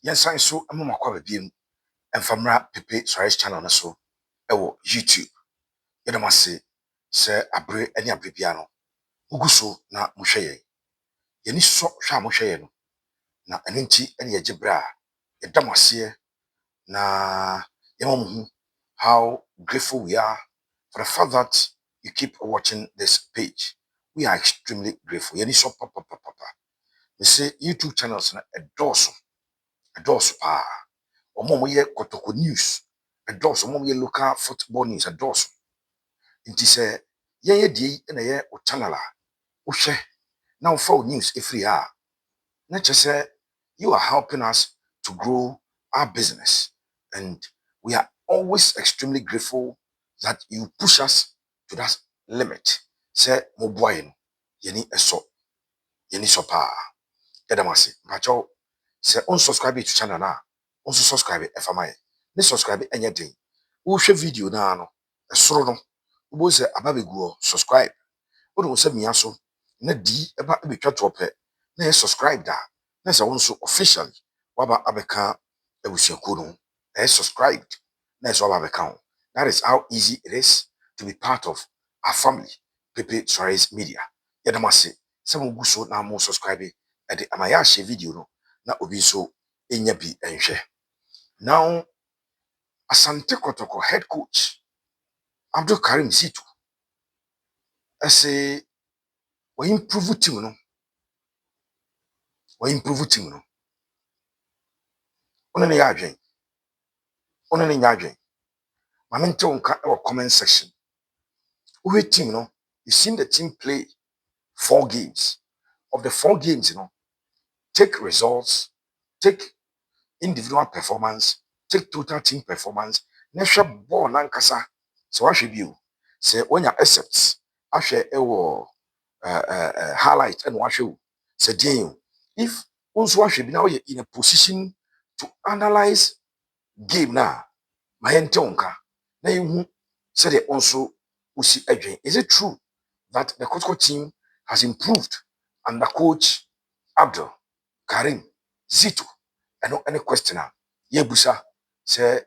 Yensan so amama kwa babiem emfamra Pepe Suarez'S channel na so ewo YouTube. Yedamase se abre ani abrebia no uguso na mohwe yen. Yeni so hwa mohwe yen no na enenti ene yegibra yedamase na yemamu how grateful we are for the fact that you keep watching this page. We are extremely grateful. Yeni so papa. We say YouTube channels na edoso pa. Omo ye Kotoko news edoso, omo ye local football news edoso. Inti se ye die na ye o channel a wo hwe na wo follow news every hour. Na say you are helping us to grow our business, and we are always extremely grateful that you push us to that limit. Say mo boy no yeni so pa edamase mpacho se unsubscribe to channel na unsubscribe efamaye ne subscribe enye den wo hwe video na no esoro no wo se ababeguo subscribe wo do se mia so na di eba betwa tope na ye subscribe da na se wonso officially waba abeka ebusuaku no subscribed na so waba abeka. That is how easy it is to be part of our family, Pepe Suarez'S media. Yedamase se mo guso na mo subscribe e de amaya share video no na obi so enya bi enhwe. Now Asante Kotoko head coach Karim Zito say we improve team no onene ya adwen onene nya adwen mamente wonka e comment section we team no you seen the team play 4 games. Of the 4 games, take results, take individual performance, take total team performance. Nesha ball nankasa. So what should you say when your assets ahwe ewo highlight and what show say if also should be now in a position to analyze game na mayente onka na you say they also usi adwen. Is it true that the Kotoko team has improved under coach Karim Zito? Any question na yebusa say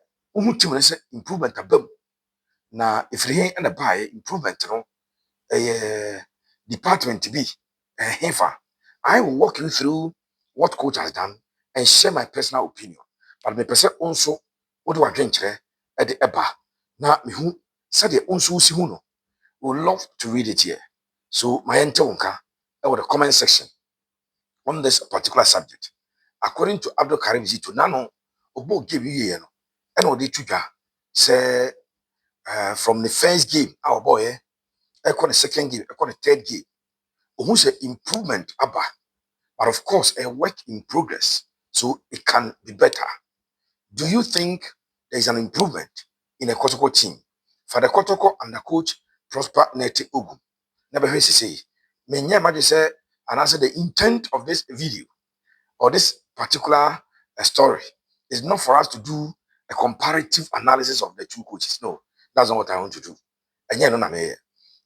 team say improvement abam na ifrihen na buy improvement no department B hefa. I will walk you through what coach has done and share my personal opinion. But me person also what do I drink at the eba na me who said the also si hu no would love to read it here. So my entonka or the comment section on this particular subject. According to Karim Zito, nano obo give you no and what did you say from the first game our boy the second game the third game who say improvement abba, but of course a work in progress, so it can be better. Do you think there is an improvement in a Kotoko team for the Kotoko and the coach Prosper Neti Ogu? Never heard say menya imagine say and answer the intent of this video or this particular story is not for us to do a comparative analysis of the two coaches. No, that's not what I want to do. And yeah, no na me.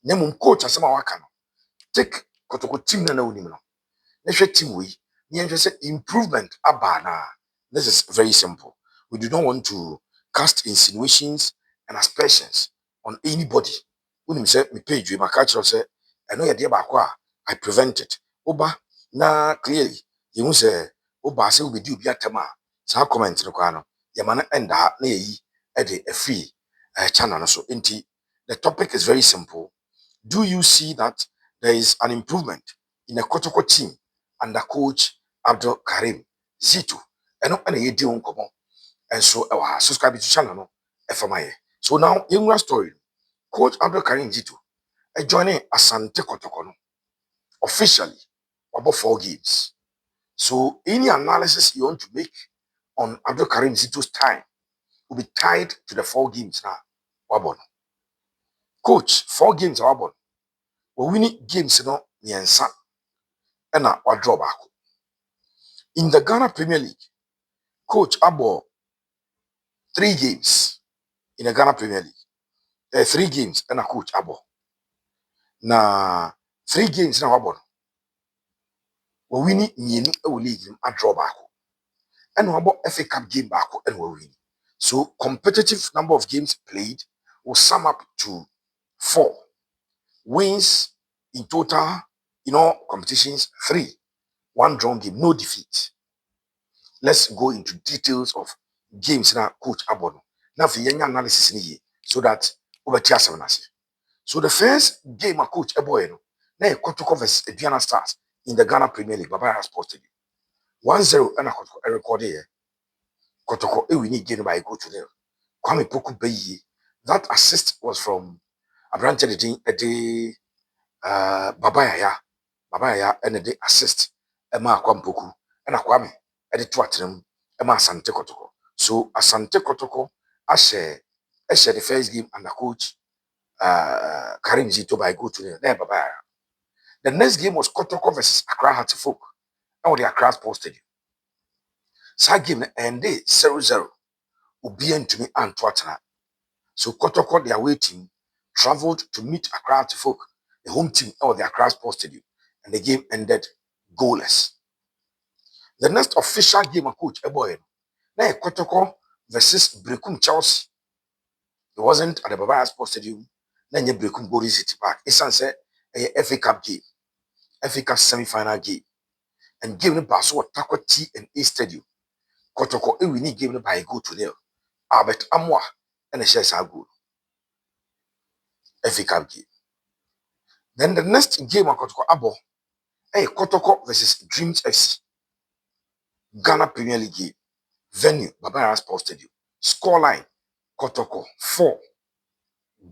Nyemum coach asema waka no. Take Kotoko team na unim no. Neshe team we nyenhwe say improvement aba na. This is very simple. We do not want to cast insinuations and aspersions on anybody. Unim say me page we maka say I know ye ba kwa I prevent it. Oba na clearly you say oba say we do bi atema sa comment no kwa no ye ma na enda na yi e de a free channel no so enti the topic is very simple. Do you see that there is an improvement in a Kotoko team under coach Karim Zito? And ye di unkomo. And so subscribe to channel no FMI. So now in story, coach Karim Zito joining Asante Kotoko no officially about 4 games. So any analysis you want to make on Karim Zito's time will be tied to the 4 games now. Wabon. Coach, 4 games wabon. We winning games no niensa and a draw back. In the Ghana Premier League, coach Abo 3 games in the Ghana Premier League. 3 games and a coach Abo. Na 3 games na wabon. We winning mienu e league a draw back. and about FA Cup game back and we win. So competitive number of games played will sum up to 4 wins in total. In all competitions, 3, 1 drawn game, no defeat. Let's go into details of games now, Coach Abono. Now for your analysis in here, so that over So the first game, Coach Abono, now Kotoko versus Aduana Stars in the Ghana Premier League. Baba has posted 1-0 and I recorded here. Kotoko, we need game by go to there. Kwame Poku Beyi. That assist was from Abrante de Babaya. Babaya and the assist. Emma Kwampoku and Kwame at the Twatram. Emma Asante Kotoko. So Asante Kotoko, I share the first game and the coach Karim Zito by go to there. Babaya. The next game was Kotoko versus Accra Hearts Folk. Now the Accra Sports Stadium. So game ended 0-0. Ubien to me and Twatana. So Kotoko, their away team, traveled to meet Accra Folk, the home team of the Accra Sports Stadium, and the game ended goalless. The next official game of Coach Eboyen, now Kotoko versus Brekum Chelsea. It wasn't at the Baba Sports Stadium. Then you Brekum Gori City Park. It's a FA Cup game, FA Cup semi-final game, and game the Basso Takwa T and A Stadium. Kotoko, we need game by a go to there. Albert Amwa and the shares are good. FA Cup game. Then the next game of Kotoko Abo, Kotoko versus Dreams FC. Ghana Premier League game. Venue, Baba Sports Stadium. Scoreline, Kotoko 4.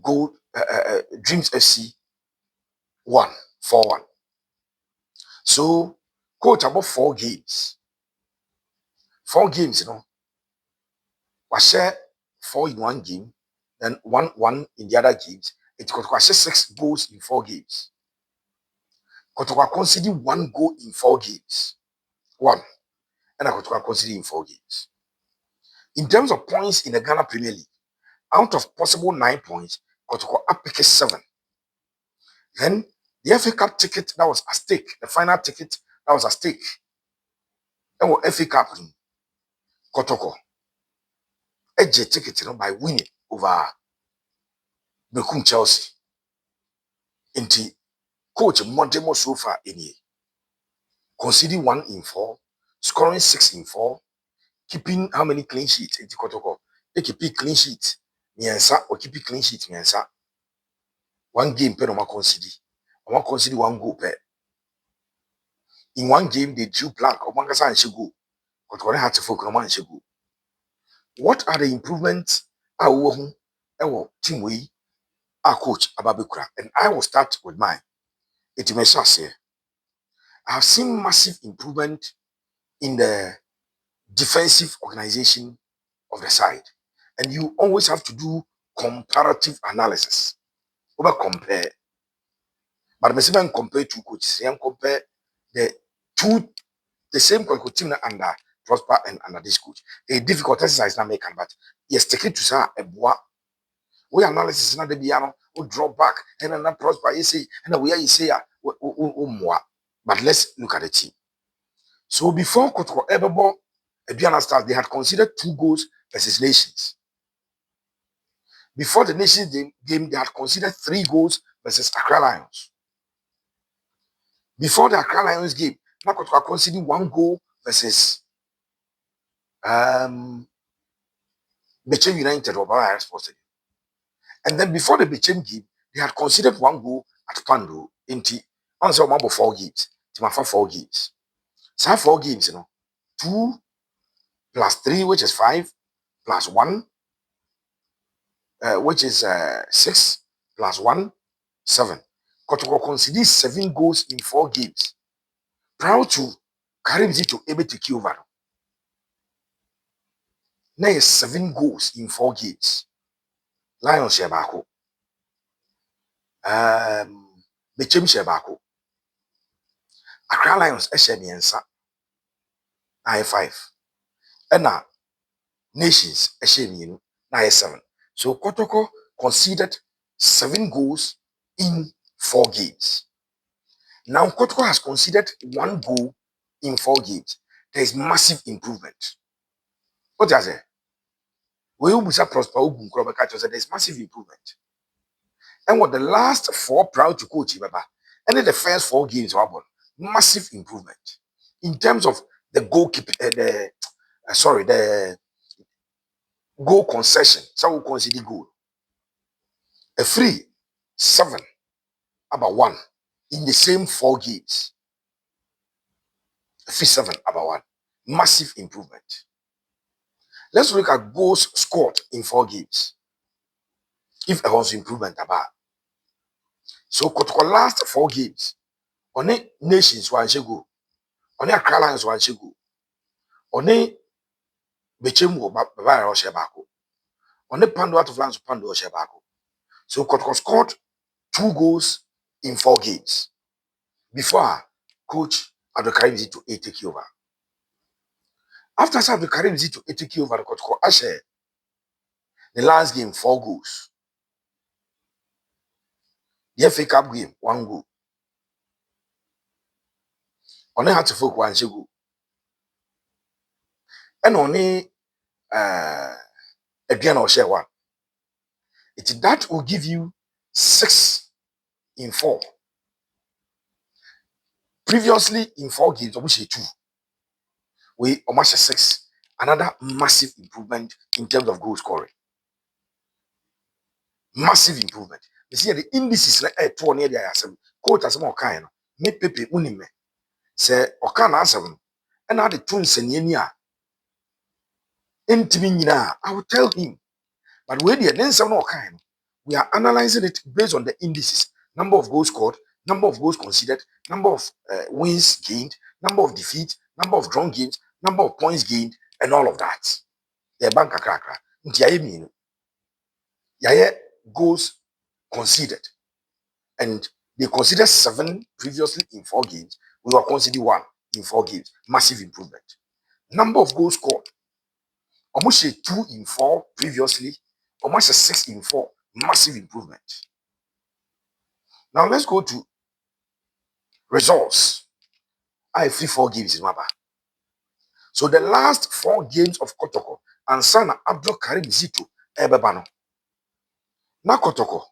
Goal, Dreams FC 1, 4-1. So, coach about 4 games. 4 games, we share 4 in 1 game, then 1 in the other games. It could share 6 goals in 4 games. Kotoko consider 1 goal in 4 games. 1. And I could consider in 4 games. In terms of points in the Ghana Premier League, out of possible 9 points, Kotoko picked 7. Then the FA Cup ticket that was at stake, the final ticket that was at stake, that was FA Cup. Kotoko edge ticket by winning over Bekum Chelsea. Into coach Montemo so far in here, conceding 1 in 4, scoring 6 in 4, keeping how many clean sheets? Into Kotoko, they keep clean sheets. Miensa or keep clean sheets. Miensa 1 game per no concede. I want concede 1 goal per. In 1 game they drew blank. Omangasa and Shigo. Kotoko had to focus on Shigo. What are the improvements? Team we, our coach Ababekura, and I will start with mine. It may say I have seen massive improvement in the defensive organization of the side, and you always have to do comparative analysis. Over compare, but when compare 2 coaches, and compare the same coach team under Prosper and under this coach. A difficult exercise not making, but yes, take it to say a bois. We analysis not the piano, we draw back, and then Prosper you say, and we are you say more. But let's look at the team. So before Kotoko ever bought Aduana Stars, they had considered 2 goals versus Nations. Before the Nations game, they had considered 3 goals versus Accra Lions. Before the Accra Lions game, now Kotoko considered 1 goal versus Bechem United or Baba Sports Stadium. And then before the Bechem game, they had considered 1 goal at Pando in T. Answer about 4 games. Timafa 4 games. So 4 games, 2 plus 3, which is 5, plus 1, which is 6, plus 1, 7. Kotoko considers 7 goals in 4 games. Proud to Karim Zito able to kill over. Now is 7 goals in 4 games. Lions share bako. Bechem share bako. Accra Lions share miensa. 5. And now Nations share mienu. 7. So Kotoko conceded 7 goals in 4 games. Now Kotoko has conceded 1 goal in 4 games. There is massive improvement. What I say? We will prosper. There's massive improvement. And what the last four proud to coach, Baba, and then the first four games were about massive improvement in terms of the goalkeeper, the goal concession. Some will consider goal. A free 7 about 1 in the same four games. A free 7 about 1. Massive improvement. Let's look at goals scored in 4 games. If there was improvement about. So Kotoko last 4 games. On the nations one go. On the Accra Lions one go. On the Bechemu Baba Roshebako. On the Pando out of lands Pando Shebako. So Kotoko scored 2 goals in 4 games before coach Karim Zito take over. After Karim Zito take over, Kotoko Ashe the last game 4 goals. The FA Cup game 1 goal. On had to folk 1 goal. And only again or share 1. That will give you 6 in 4. Previously in 4 games, we say 2. We almost 6. Another massive improvement in terms of goal scoring. Massive improvement. You see the indices na 2 near the asem. Coach as more kind. Me Pepe unime. Say okana asem. And now the tunes and yenya. I will tell him. But when the then some kind, we are analyzing it based on the indices: number of goals scored, number of goals conceded, number of wins gained, number of defeats, number of drawn games, number of points gained, and all of that. Yeah, bank a cracker. Yeah, goals conceded, and they considered 7 previously in 4 games. We were considering 1 in 4 games. Massive improvement. Number of goals scored. Almost 2 in 4 previously. Almost 6 in 4. Massive improvement. Now let's go to results. I free 4 games in Maba. So the last 4 games of Kotoko and Sana Abdul Karim Zito Ebebano. Now Kotoko.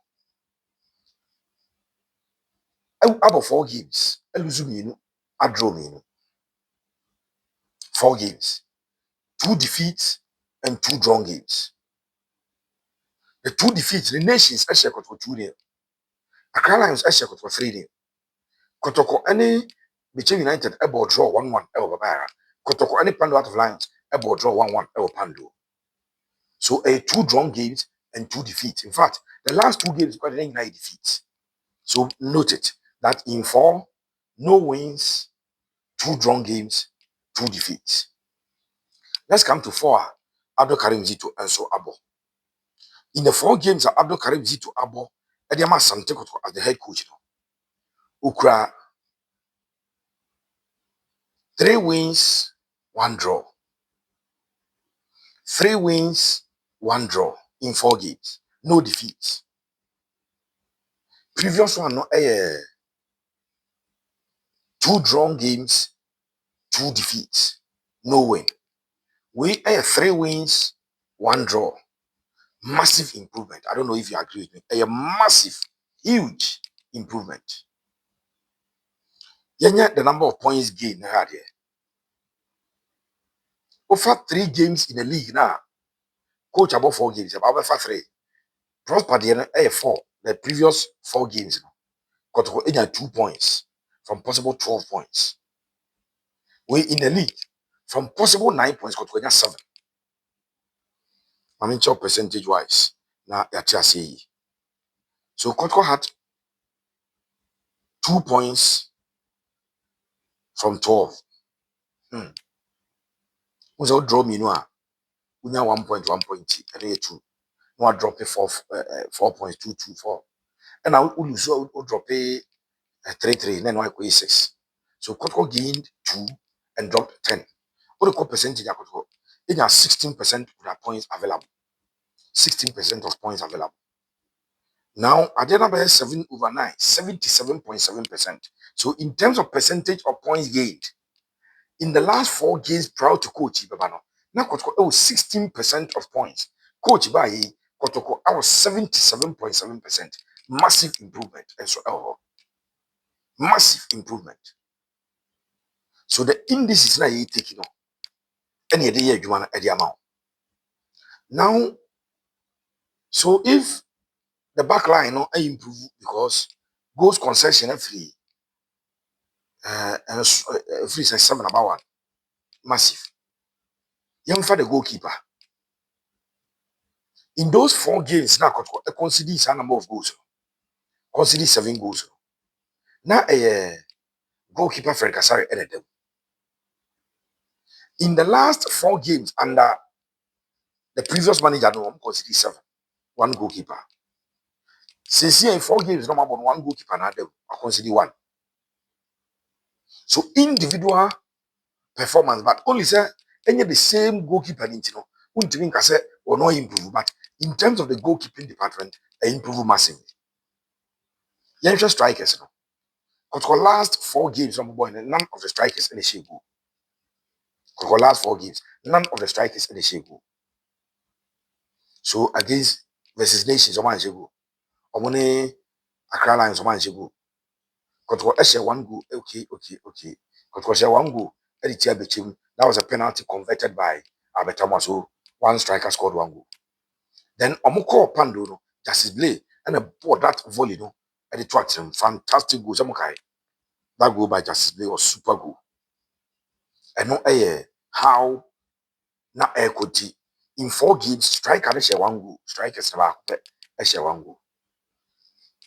About 4 games. Eluzuminu. Adrominu. 4 games. 2 defeats and 2 drawn games. The 2 defeats, the nations Eshe Kotoko 2-0. Accra Lions Eshe Kotoko 3-0. Kotoko any between United able draw 1-1 Elba Babara. Kotoko any Pando out of Lions able draw 1-1 El Pando. So 2 drawn games and 2 defeats. In fact, the last 2 games got 9 defeats. So note it that in 4, no wins, 2 drawn games, 2 defeats. Let's come to 4. Abdul Karim Zito and so Abo. In the 4 games, Abdul Karim Zito Abo, Ediama Asante as the head coach. Ukra 3 wins, 1 draw. 3 wins, 1 draw in 4 games. No defeats. Previous one, no, 2 drawn games, 2 defeats. No win. We 3 wins, 1 draw. Massive improvement. I don't know if you agree with me. A massive, huge improvement. The number of points gained here. Over 3 games in the league now. Coach about 4 games. About 3. Prosper the 4. The previous 4 games. Got 2 points from possible 12 points. We in the league from possible 9 points got 7. I mean, percentage wise. Now, so Kotoko had 2 points from 12. Who's out draw me no? We 1 point, 1 point, and 2. No, I drop a 4 points, 2, 2, 4. And I will lose, drop a 3, 3, then I go 6. So Kotoko gained 2 and dropped 10. What the percentage? It has 16% of the points available. 16% of points available. Now, at the number 7/9, 77.7%. So, in terms of percentage of points gained, in the last 4 games prior to coach Babano, Now Kotoko 16% of points. Coach by Kotoko I was 77.7%. Massive improvement. And so massive improvement. So the indices na you taking on any day you want the amount. Now, so if the back line no improve because goals concession free free say 7 about one massive. Young for the goalkeeper. In those 4 games, now consider a number of goals. Consider 7 goals. Now a goalkeeper Fred Kasari ended them. In the last 4 games under the previous manager, no one consider 7. 1 goalkeeper. Since here in 4 games, no more than 1 goalkeeper now them. I consider 1. So individual performance, but only say any the same goalkeeper in Tino. Until say or no improve, but in terms of the goalkeeping department, I improve massively. Young strikers, no. Because the last 4 games, none of the strikers in the shape go. Because the last 4 games, none of the strikers in the shape go. So against versus Nations, Oman Shego, Omone Accra Lions, Oman Shego. Because the 1 goal, okay. Because the 1 goal, that was a penalty converted by Abetamo. So 1 striker scored 1 goal. Then Omoko Pando, no, Justice Blay, and a ball that volley, no, and it tracked him. Fantastic goal. That goal by Justice Blay was super goal. And no, how na equity in 4 games, striker share 1 goal, strikers share 1 goal.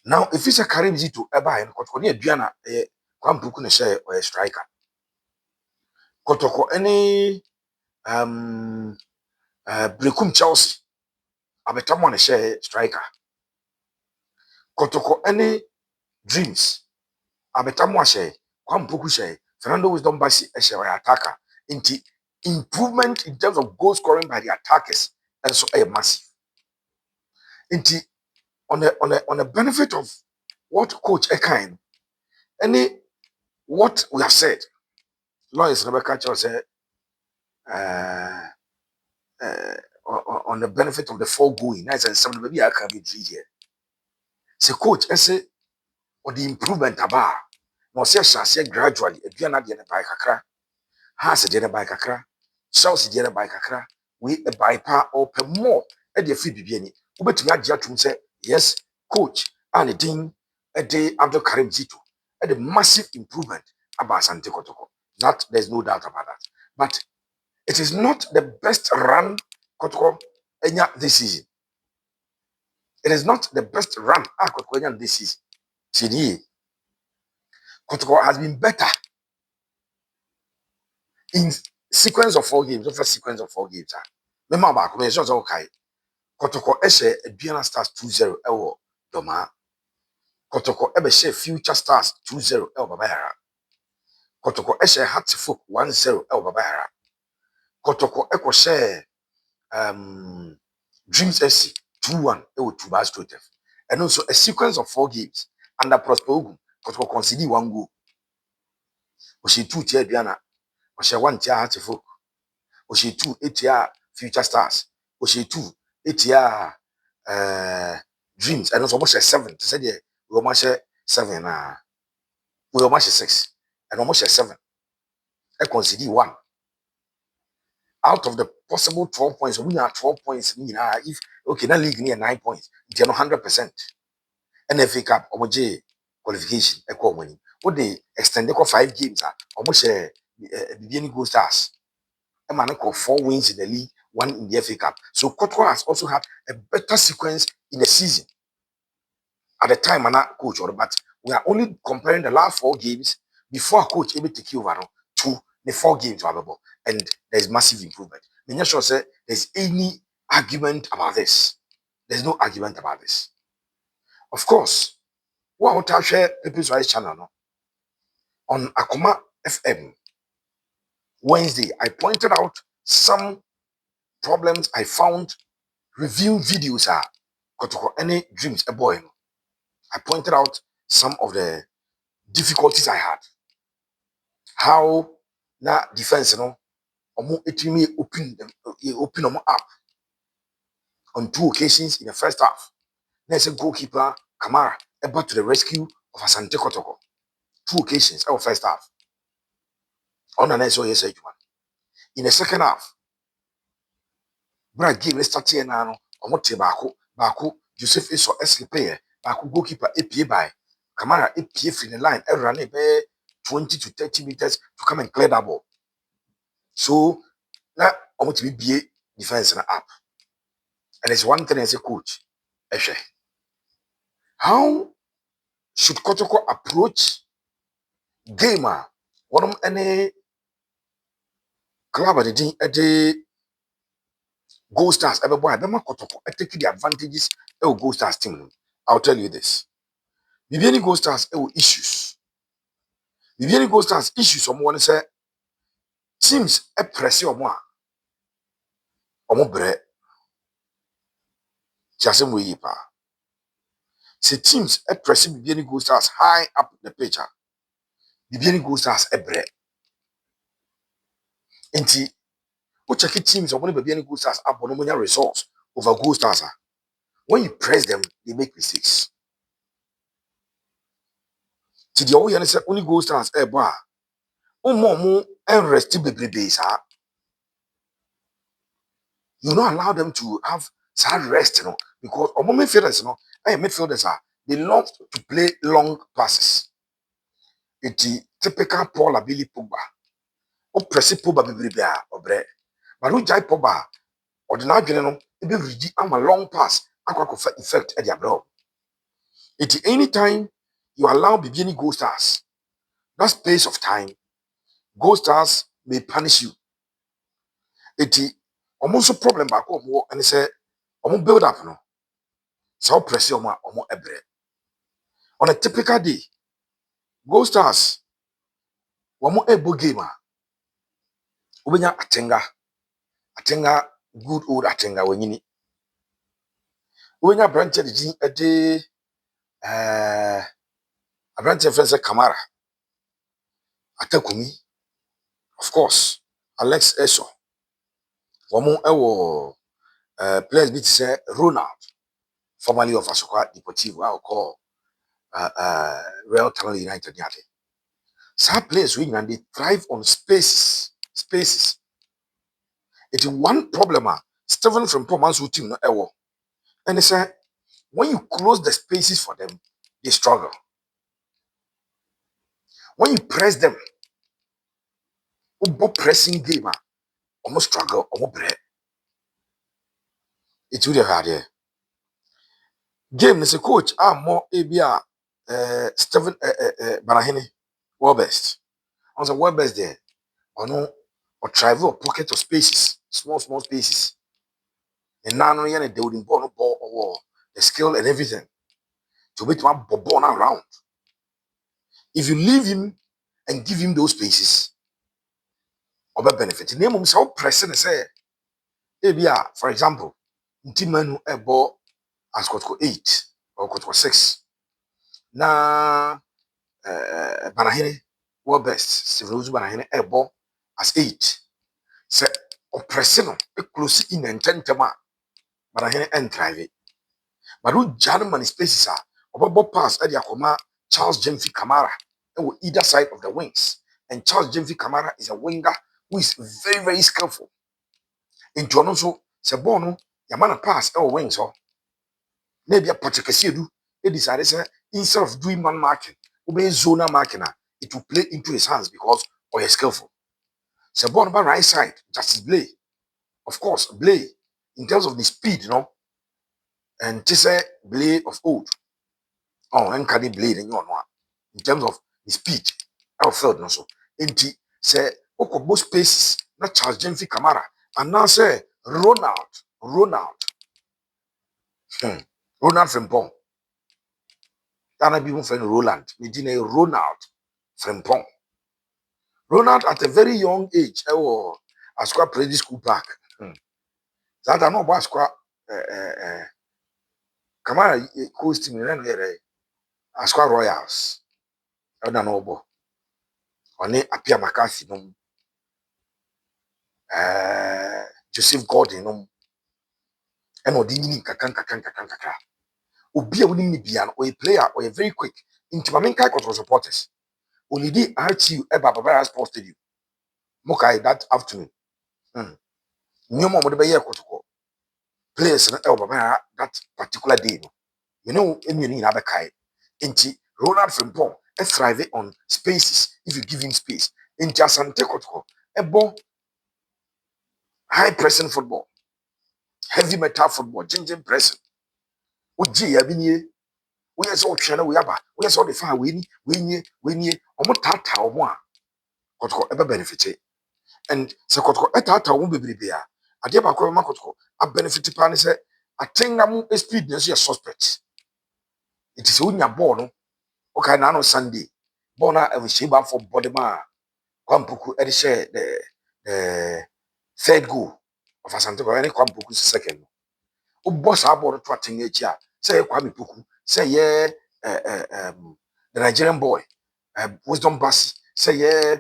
Now, if it's a Karim Zito, Eba and Kotoko, Diana, Kwampuku share or a striker. Kotoko, any Brekum Chelsea, Abetamon share striker. Kotoko, any Dreams, Abetamwa share, Kwampuku share, Fernando Wisdom Basi share attacker. Into improvement in terms of goal scoring by the attackers, and so a massive. Into on the benefit of what coach Ekain, any what we have said, lawyers Rebecca Chow said on the benefit of the foregoing, nice and some maybe I can be here. Say coach, I say or the improvement about no say gradually, if you're not getting by kakra, has a general by kakra, Chelsea general by kakra, we a by par or per more at the fee be but to say yes, coach, and a ding a day after Karim Zito, at a massive improvement about Asante Kotoko. That there's no doubt about that. But it is not the best run Kotoko this season. It is not the best run Kotoko this season. CDA Kotoko has been better in sequence of 4 games. The first sequence of 4 games. Remember about mention okay. Kotoko Eshe Aduana Stars 2-0 Ewo Doma. Kotoko Ebeshe Future Stars 2-0 El Babayara. Kotoko Eshe Hatsifuk 1-0 El Babayara. Kotoko Eko Share Dreams FC 2-1 Ewo Tubas Trotef. And also a sequence of 4 games under Prosper Ogun. Kotoko conceded 1 goal. Oshi 2 Tia Aduana. Oshi 1 Tia Hatsifuk. Oshi 2 Etia Future Stars. Oshi 2 Etia Dreams. And also almost 7. They said we almost 7 we almost 6 and almost 7. I consider 1 out of the possible 12 points. We are 12 points. If okay, now league near 9 points, it's 100%. NFA Cup, OMJ qualification, equal winning. What they extend 5 games, almost beginning goal stars. A man called 4 wins in the league, 1 in the FA Cup. So Kotoko has also had a better sequence in the season. At the time, I'm not coach, but we are only comparing the last 4 games before coach able to take over to the 4 games available, and there's massive improvement. I'm not sure say there's any argument about this. There's no argument about this. Of course, what I share Pepe's Rice channel no, on Akoma FM Wednesday, I pointed out some problems I found reviewing videos are Kotoko any dreams a boy. I pointed out some of the difficulties I had. How na defense, omo etimi open them up on 2 occasions in the first half. There's a goalkeeper Kamara about to the rescue of Asante Kotoko. 2 occasions our first half. On an SO yes, in the second half, Brad game start here now. Omo Baku Joseph Iso escape Baku goalkeeper APA by Kamara APA from the line run 20 to 30 meters to come and clear that ball. So now I want to be defense up. And there's one thing as a coach. How should Kotoko approach gamer? One of any club at the Gold Stars ever boy, Bema Kotoko, I take the advantages of Gold Stars team. I'll tell you this. Viviani Gold Stars issues. Viviani Gold Stars issues someone say teams a press or more bread. Just way pa. See teams a pressing Viviani Gold Stars high up the picture. Viviani Gold Stars a bread. Inti who check teams or one of Viviani Gold Stars up on results over Gold Stars. When you press them, they make mistakes. To the way say only Gold Stars a bar. More and rest baby days. You don't allow them to have sad rest, because midfielders, midfielders they love to play long passes. It's typical Paul Abili Pogba. O press Pogba baby or bread. But who jai Pogba or the now general, it be ready a long pass. Effect at the abroad. It's anytime you allow beginning Gold Stars, that space of time, Gold Stars may punish you. It's almost a problem back home and say, build up, no. So press your ebre. On a typical day, Gold Stars, ebo gamer, ubenya atenga, good old atenga wenyini. Ubenya branch the a branch of Kamara, Atakumi, of course, Alex Eso, players bit say Ronald, formerly of Asuka Deportivo, I'll call Real Talent United. Some players win and they thrive on spaces. It's one problem. Stephen from Poman's team no ewo. And they say when you close the spaces for them, they struggle. When you press them, pressing game, almost struggle, almost break. It's really hard here. Game is a coach. More ABR Stephen Barahini, world best. I was a world best there. Or no, or travel pocket of spaces, small spaces. And now they would ball or the skill and everything to make one ball around. If you leave him and give him those spaces, or benefit. Name him so pressing say, for example, Ntimanu a ball as Kotoko 8 or Kotoko 6. Na Banahine, world best, Stephen Banahine a ball as 8. Say, oppressing a close in and tentama, Banahine and drive it. But who German spaces are, or ball pass at Yakoma, Charles Jemfi Kamara, either side of the wings. And Charles Jemfi Kamara is a winger who is very, very skillful. In Toronto, Sebono, Yamana pass our wings, maybe a Patrick they decided instead of doing man marking, obey zona marking, it will play into his hands because of his skillful. Sebono by right side, Justice Blay. Of course, Blay, in terms of the speed, and this Blay of old. Oh, and can he blade in your one in terms of the speed? I felt no so. Enti say Okobo spaces, not Charles Jemfi Kamara, and now say Ronald. Ronald Frimpong. That be one friend Roland. Ronald Frimpong. Ronald at a very young age, I squad play this school park. That I know about squad Kamara coast team in Asqua Royals. I don't know. Oni apia makasi no Joseph Gordon no ɛna ɔde nyini kakra obi a wonim ne bia no ɔyɛ player ɔyɛ very quick nti ma menkae kɔtɔ supporters onidi RTU ɛba Babara Sports Stadium mokae that afternoon nneɛma a wɔde bɛyɛ kɔtɔkɔ players no ɛwɔ Babara that particular day no mene wo mmienu nyinaa bɛkae nti Ronald Frimpong thrive on spaces if you give him space nti Asante Kotoko ɛbɔ high pressing football heavy metal football ginger pressing wogye ya bi nie woyɛ sɛ wotwɛ no woyaba woyɛ sɛ wode fa wenie ɔmo taataa ɔmo a Kotoko ɛbɛ benefit and sɛ Kotoko ɛtaataa ɔmo bebrebe a adeɛ baako ɛbɛma Kotoko abenefit paa ne sɛ atenga mu speed no nso yɛ suspect nti sɛ wonya ball no okay na no Sunday ball na ɛhyɛ ba for body ma Kwampuku ɛde hyɛ the third goal of Asante Kotoko ɛne Kwampuku second o boss abo to atenga echi a say Kwame Puku say yeah the Nigerian boy Wisdom Basi say yeah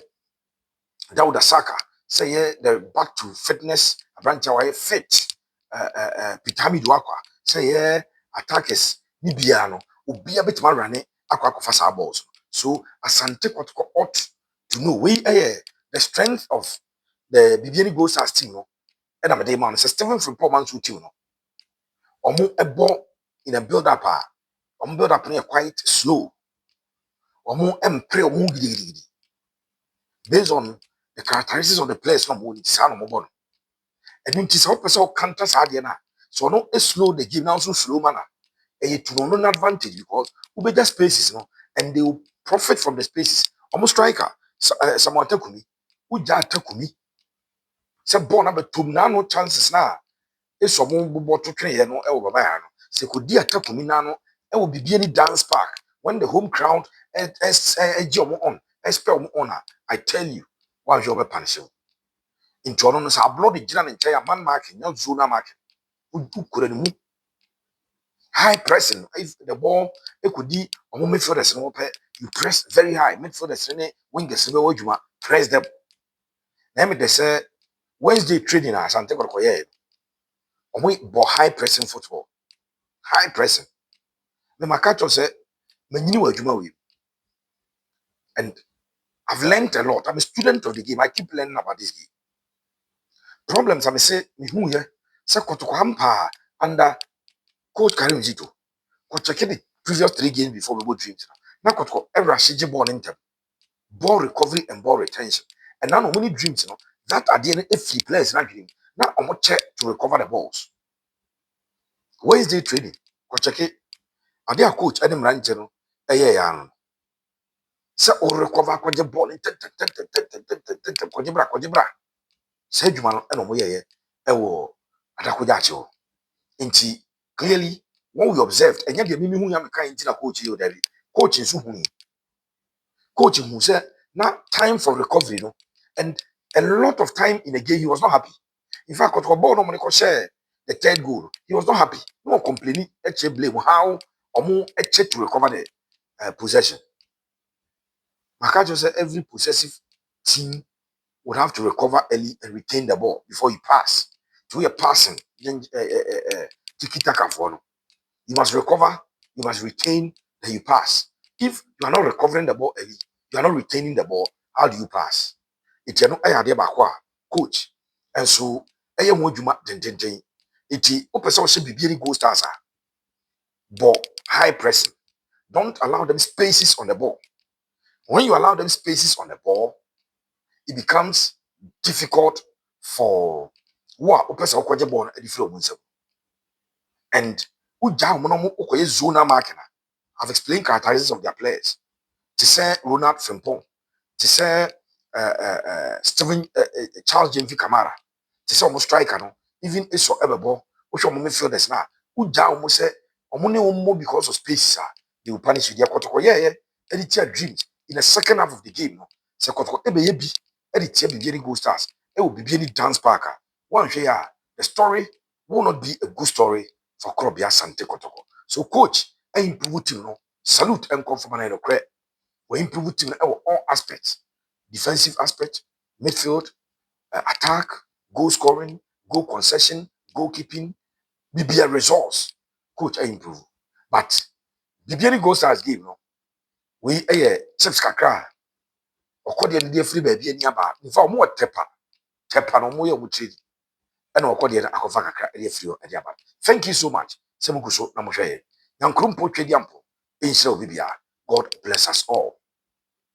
Dawuda Saka say yeah the back to fitness abrancha wa fit Pitami Duakwa say yeah attackers ni bia no obi abetuma rane akwa akofasa balls so Asante Kotoko ought to know we the strength of the Bibiani Goals as team no and I'm a day man say Stephen from Paul Mansu team no omo ebo in a build up omo build up quite slow omo empre omo gidigidi based on the characteristics of the players no mo ni sa no mo bo no and then say person counter sa de na so no slow the game now so slow manner e to no advantage because we just spaces no and they will profit from the spaces omo striker someone takumi uja takumi say ball na betom na no chances na eso mo bobo to twen ye no e wo baba ya no se ko di atakumi na no e wo bibie ni dance park when the home crowd eji omo on expel omo on I tell you why you be punish you into no sa blood gina ne nche ya man mark nya zona mark ukura ni mu high pressing if the ball e ko di omo midfielders no pe you press very high midfielders ne wingers be wadwuma press them na me de say Wednesday trading Asante Kotoko ye omo high pressing football high pressing me makacho say manyini wadwuma we and I've learned a lot. I'm a student of the game. I keep learning about this game. Problems I may say me who here say Kotoko hampa under coach Karim Zito. Coach check the previous 3 games before we go dreams. Now Kotoko every shiji ball in term. Ball recovery and ball retention. And now no many dreams, you know, that are the free players not dream. Now I'm gonna check to recover the balls. Wednesday training. Coach check it. Are there coach Adam Ranchero? Yeah. Say or recover the ball in kojibra. Say Juma no ɛna ɔmo yɛyɛ ɛwɔ Adakogya akyi hɔ nti clearly what we observed ɛnyɛ deɛ mimi hu ya meka nti na coach yi o dabi coach nso hu coach hu sɛ na time for recovery no and a lot of time in the game he was not happy in fact Kotoko ball no mo ne kɔ hyɛ the third goal he was not happy no complaining ɛkyɛ blame how ɔmo ɛkyɛ to recover the possession maka kyerɛ sɛ every possessive team would have to recover early and retain the ball before you pass. To your passing, tiki taka for no. You must recover, you must retain, then you pass. If you are not recovering the ball early, you are not retaining the ball, how do you pass? It's no coach. And so I am juma den. Iti o person should be very go stars are ball high pressing. Don't allow them spaces on the ball. When you allow them spaces on the ball, it becomes difficult for what person kwaje ball at the flow and zona marking. I've explained characteristics of their players. To say Ronald Frimpong, to say Stephen Charles James Kamara, to say almost striker no, even Eso Ebebo, which are midfielders now. Uja almost say omo because of space, they will punish you. They are Kotoko edit your dreams in the second half of the game. No, say Kotoko ebe edit your beginning goal stars. It will be any dance parker. One share the story will not be a good story for Krobia Sante Kotoko. So coach, I improve team no salute and confirm and credit. We improve team in all aspects, defensive aspect, midfield, attack, goal scoring, goal concession, goalkeeping, BBA resource. Coach, I improve. But BBA goal stars game, no. We chips kakra. According to the free baby, and yaba. In fact, more tepa no more muchi. And according to Akofa kakra, and yaba. Thank you so much. Semukuso, Namoshe. Yankrum Poche Diampo. In Bibia. God bless us all.